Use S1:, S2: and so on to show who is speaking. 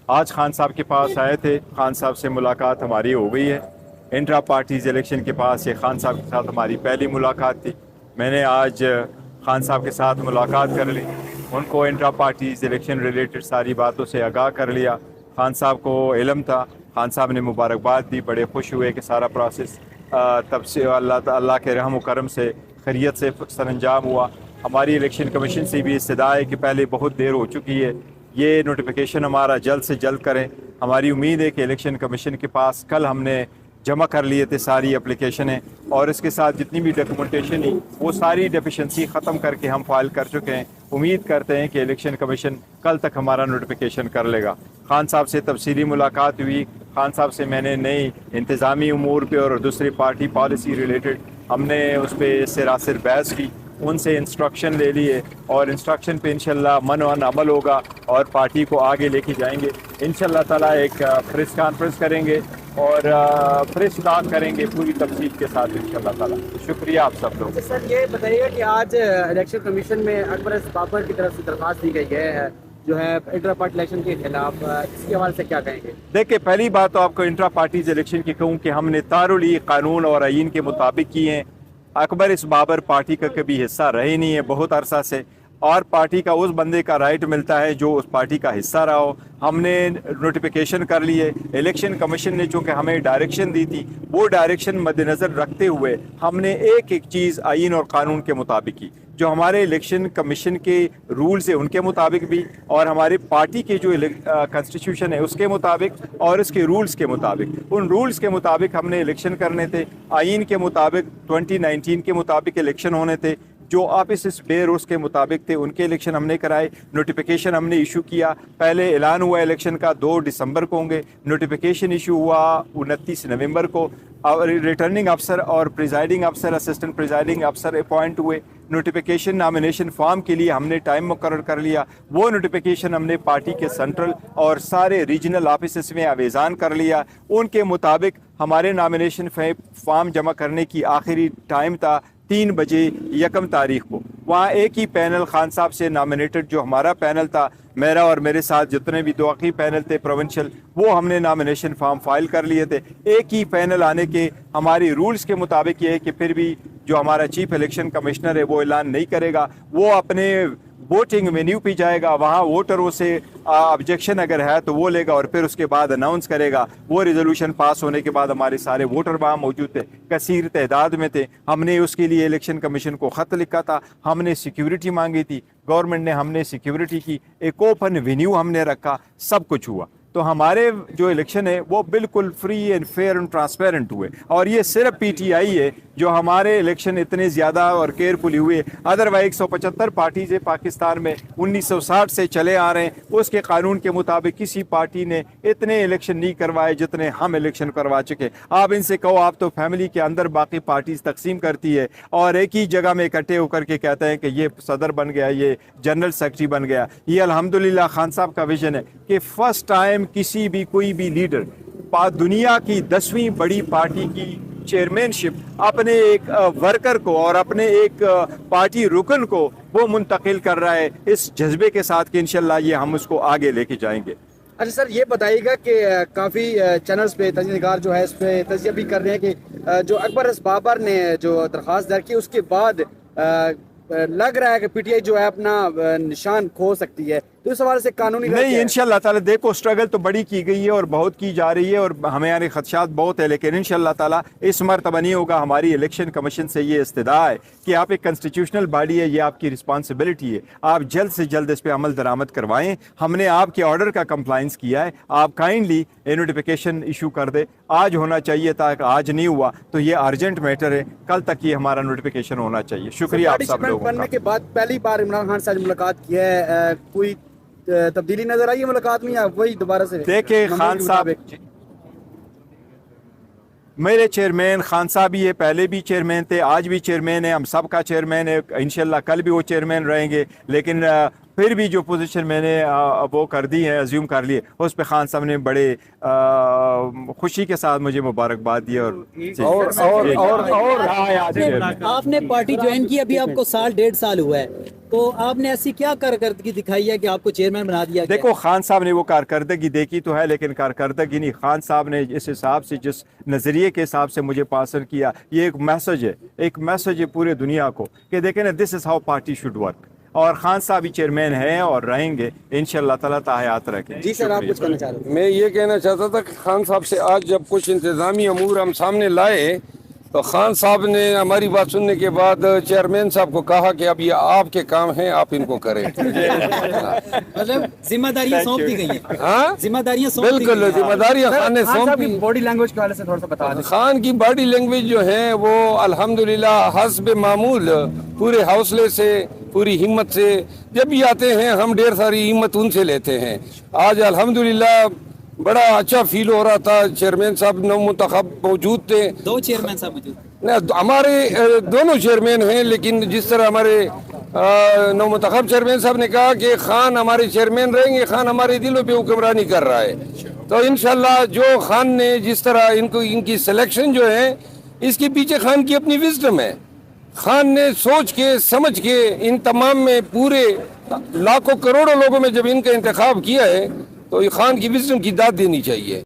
S1: آج خان صاحب کے پاس آئے تھے، خان صاحب سے ملاقات ہماری ہو گئی ہے انٹرا پارٹیز الیکشن کے پاس۔ یہ خان صاحب کے ساتھ ہماری پہلی ملاقات تھی۔ میں نے آج خان صاحب کے ساتھ ملاقات کر لی، ان کو انٹرا پارٹیز الیکشن ریلیٹڈ ساری باتوں سے آگاہ کر لیا۔ خان صاحب کو علم تھا، خان صاحب نے مبارکباد دی، بڑے خوش ہوئے کہ سارا پروسیس تب سے اللہ کے رحم و کرم سے خیریت سے سر انجام ہوا۔ ہماری الیکشن کمیشن سے بھی استدعا ہے کہ پہلے بہت دیر ہو چکی ہے، یہ نوٹیفیکیشن ہمارا جلد سے جلد کریں۔ ہماری امید ہے کہ الیکشن کمیشن کے پاس کل ہم نے جمع کر لیے تھے ساری اپلیکیشنیں، اور اس کے ساتھ جتنی بھی ڈاکومنٹیشن ہی وہ ساری ڈیفیشنسی ختم کر کے ہم فائل کر چکے ہیں۔ امید کرتے ہیں کہ الیکشن کمیشن کل تک ہمارا نوٹیفیکیشن کر لے گا۔ خان صاحب سے تفصیلی ملاقات ہوئی، خان صاحب سے میں نے نئی انتظامی امور پہ اور دوسری پارٹی پالیسی ریلیٹڈ ہم نے اس پہ سراسر بحث کی، ان سے انسٹرکشن لے لیے، اور انسٹرکشن پہ انشاءاللہ من و عمل ہوگا اور پارٹی کو آگے لے کے جائیں گے انشاءاللہ تعالیٰ۔ ایک پریس کانفرنس کریں گے اور پریس ٹاک کریں گے پوری تفصیل کے ساتھ انشاءاللہ تعالیٰ۔ شکریہ آپ سب لوگ۔
S2: سر یہ بتائیے گا کہ آج الیکشن کمیشن میں اکبر ایس بابر کی طرف سے درخواست دی گئی ہے جو ہے انٹرا پارٹی الیکشن کے خلاف، اس کے حوالے سے کیا کہیں گے؟
S1: دیکھیں، پہلی بات تو آپ کو انٹرا پارٹیز الیکشن کی کہوں کہ ہم نے تارلی قانون اور آئین کے مطابق کی ہیں۔ اکبر اس بابر پارٹی کا کبھی حصہ رہے نہیں ہے بہت عرصہ سے، اور پارٹی کا اس بندے کا رائٹ ملتا ہے جو اس پارٹی کا حصہ رہا ہو۔ ہم نے نوٹیفیکیشن کر لیے، الیکشن کمیشن نے چونکہ ہمیں ڈائریکشن دی تھی، وہ ڈائریکشن مد نظر رکھتے ہوئے ہم نے ایک ایک چیز آئین اور قانون کے مطابق کی، جو ہمارے الیکشن کمیشن کے رولز ہیں ان کے مطابق بھی، اور ہماری پارٹی کے جو کنسٹیٹیوشن ہے اس کے مطابق اور اس کے رولز کے مطابق۔ ان رولز کے مطابق ہم نے الیکشن کرنے تھے، آئین کے مطابق 2019 کے مطابق الیکشن ہونے تھے، جو آفیسز بیر اس کے مطابق تھے ان کے الیکشن ہم نے کرائے۔ نوٹیفیکیشن ہم نے ایشو کیا، پہلے اعلان ہوا الیکشن کا 2 دسمبر کو ہوں گے، نوٹیفیکیشن ایشو ہوا 29 نومبر کو، اور ریٹرننگ افسر اور پریزائڈنگ افسر، اسسٹنٹ پریزائڈنگ افسر اپوائنٹ ہوئے۔ نوٹیفیکیشن نامینیشن فارم کے لیے ہم نے ٹائم مقرر کر لیا، وہ نوٹیفیکیشن ہم نے پارٹی کے سینٹرل اور سارے ریجنل آفیسز میں آویزان کر لیا۔ ان کے مطابق ہمارے نامینیشن فارم جمع کرنے کی آخری ٹائم تھا 3 بجے 1 تاریخ کو۔ وہاں ایک ہی پینل خان صاحب سے نامینیٹڈ جو ہمارا پینل تھا، میرا اور میرے ساتھ جتنے بھی دوقی پینل تھے پروونشل، وہ ہم نے نامینیشن فارم فائل کر لیے تھے۔ ایک ہی پینل آنے کے ہماری رولز کے مطابق یہ ہے کہ پھر بھی جو ہمارا چیف الیکشن کمشنر ہے وہ اعلان نہیں کرے گا، وہ اپنے ووٹنگ وینیو پہ جائے گا، وہاں ووٹروں سے آبجیکشن اگر ہے تو وہ لے گا، اور پھر اس کے بعد اناؤنس کرے گا۔ وہ ریزولوشن پاس ہونے کے بعد ہمارے سارے ووٹر وہاں موجود تھے، کثیر تعداد میں تھے۔ ہم نے اس کے لیے الیکشن کمیشن کو خط لکھا تھا، ہم نے سیکیورٹی مانگی تھی، گورنمنٹ نے ہم نے سیکیورٹی کی، ایک اوپن وینیو ہم نے رکھا، سب کچھ ہوا۔ تو ہمارے جو الیکشن ہے وہ بالکل free and fair and transparent ہوئے، اور یہ صرف پی ٹی آئی ہے جو ہمارے الیکشن اتنے زیادہ اور کیئرفلی ہوئے۔ ادروائز 175 پارٹیز پاکستان میں 1960 سے چلے آ رہے ہیں، اس کے قانون کے مطابق کسی پارٹی نے اتنے الیکشن نہیں کروائے جتنے ہم الیکشن کروا چکے۔ آپ ان سے کہو، آپ تو فیملی کے اندر باقی پارٹیز تقسیم کرتی ہے اور ایک ہی جگہ میں اکٹھے ہو کر کے کہتے ہیں کہ یہ صدر بن گیا، یہ جنرل سیکرٹری بن گیا۔ یہ الحمدللہ خان صاحب کا ویژن ہے کہ فرسٹ ٹائم کسی بھی کوئی بھی لیڈر دنیا کی 10ویں بڑی پارٹی کی چیئرمین شپ اپنے ایک ورکر کو اور اپنے ایک پارٹی رکن کو وہ منتقل کر رہا ہے، اس جذبے کے ساتھ کہ انشاءاللہ یہ ہم اس کو آگے لے کے جائیں گے۔
S2: اچھا سر، یہ بتائیے گا کہ کافی چینلز پہ تجزیہ نگار جو ہے اس پہ تجزیہ بھی کر رہے ہیں کہ جو اکبر ایس بابر نے جو درخواست دائر کی اس کے بعد لگ رہا ہے کہ پی ٹی آئی جو ہے اپنا نشان کھو سکتی ہے، تو اس حوالے سے قانونی
S1: نہیں، انشاءاللہ تعالیٰ دیکھو اسٹرگل تو بڑی کی گئی ہے اور بہت کی جا رہی ہے، اور ہمیں یعنی خدشات بہت ہے، لیکن انشاءاللہ تعالیٰ اس مرتبہ نہیں ہوگا۔ ہماری الیکشن کمیشن سے یہ استدعا ہے کہ آپ ایک کنسٹیٹیوشنل باڈی ہے، یہ آپ کی رسپانسبلٹی ہے، آپ جلد سے جلد اس پہ عمل درآمد کروائیں۔ ہم نے آپ کے آرڈر کا کمپلائنس کیا ہے، آپ کائنڈلی نوٹیفیکیشن ایشو کر دے۔ آج ہونا چاہیے تھا، آج نہیں ہوا تو یہ ارجنٹ میٹر ہے، کل تک یہ ہمارا نوٹیفیکیشن ہونا چاہیے۔ شکریہ آپ سب لوگوں کا۔
S2: بننے کے بعد پہلی بار عمران خان سے ملاقات کی ہے، کوئی تبدیلی نظر آئی ہے ملاقات میں یا وہی دوبارہ سے؟
S1: دیکھیں خان صاحب میرے چیئرمین خان صاحب ہی ہے، پہلے بھی چیئرمین تھے، آج بھی چیئرمین ہیں، ہم سب کا چیئرمین ہے، انشاءاللہ کل بھی وہ چیئرمین رہیں گے۔ لیکن پھر بھی جو پوزیشن میں نے وہ کر دی ہے، ازیوم کر لی ہے، اس پہ خان صاحب نے بڑے خوشی کے ساتھ مجھے مبارکباد دی.
S3: آپ نے پارٹی جوائن کی، ابھی آپ کو 1.5 سال ہوا ہے، تو آپ نے ایسی کیا کارکردگی دکھائی ہے کہ آپ کو چیئرمین بنا دیا گیا؟
S1: دیکھو خان صاحب نے وہ کارکردگی دیکھی تو ہے، لیکن کارکردگی نہیں. خان صاحب نے اس حساب سے، جس نظریے کے حساب سے مجھے پاسر کیا، یہ ایک میسج ہے، ایک میسج ہے پورے دنیا کو کہ دیکھیں نا، this is how party should work. اور خان صاحب ہی چیئرمین ہیں اور رہیں گے انشاءاللہ تعالیٰ حیات رکھیں.
S2: جی سر، آپ کچھ کہنا چاہ رہے ہیں؟
S4: میں یہ کہنا چاہتا تھا کہ خان صاحب سے آج جب کچھ انتظامی امور ہم سامنے لائے تو خان صاحب نے ہماری بات سننے کے بعد چیئرمین صاحب کو کہا کہ اب یہ آپ کے کام ہیں، آپ ان کو کریں.
S3: مطلب ذمہ داریاں سونپ دی گئی ہیں.
S4: ہاں
S3: ذمہ داریاں سونپ دی گئی
S4: بالکل،
S3: ہیں.
S4: ذمہ داریاں خان نے
S2: خان صاحب
S4: سونپی.
S2: کی باڈی لینگویج کے حوالے سے تھوڑا سا بتا دیں.
S4: خان کی باڈی لینگویج جو ہے وہ الحمدللہ حسب معمول، پورے حوصلے سے، پوری ہمت سے جب بھی آتے ہیں ہم ڈھیر ساری ہمت ان سے لیتے ہیں. آج الحمدللہ بڑا اچھا فیل ہو رہا تھا. چیئرمین صاحب نو منتخب موجود تھے.
S3: 2 چیئرمین صاحب موجود.
S4: ہمارے دونوں چیئرمین ہیں، لیکن جس طرح ہمارے نو منتخب چیئرمین صاحب نے کہا کہ خان ہمارے چیئرمین رہیں گے، خان ہمارے دلوں پہ حکمرانی کر رہا ہے. تو انشاءاللہ جو خان نے جس طرح ان کی سلیکشن جو ہے، اس کے پیچھے خان کی اپنی وزڈم ہے. خان نے سوچ کے سمجھ کے ان تمام میں، پورے لاکھوں کروڑوں لوگوں میں جب ان کا انتخاب کیا ہے تو خان کی وزڈم کی داد دینی چاہیے.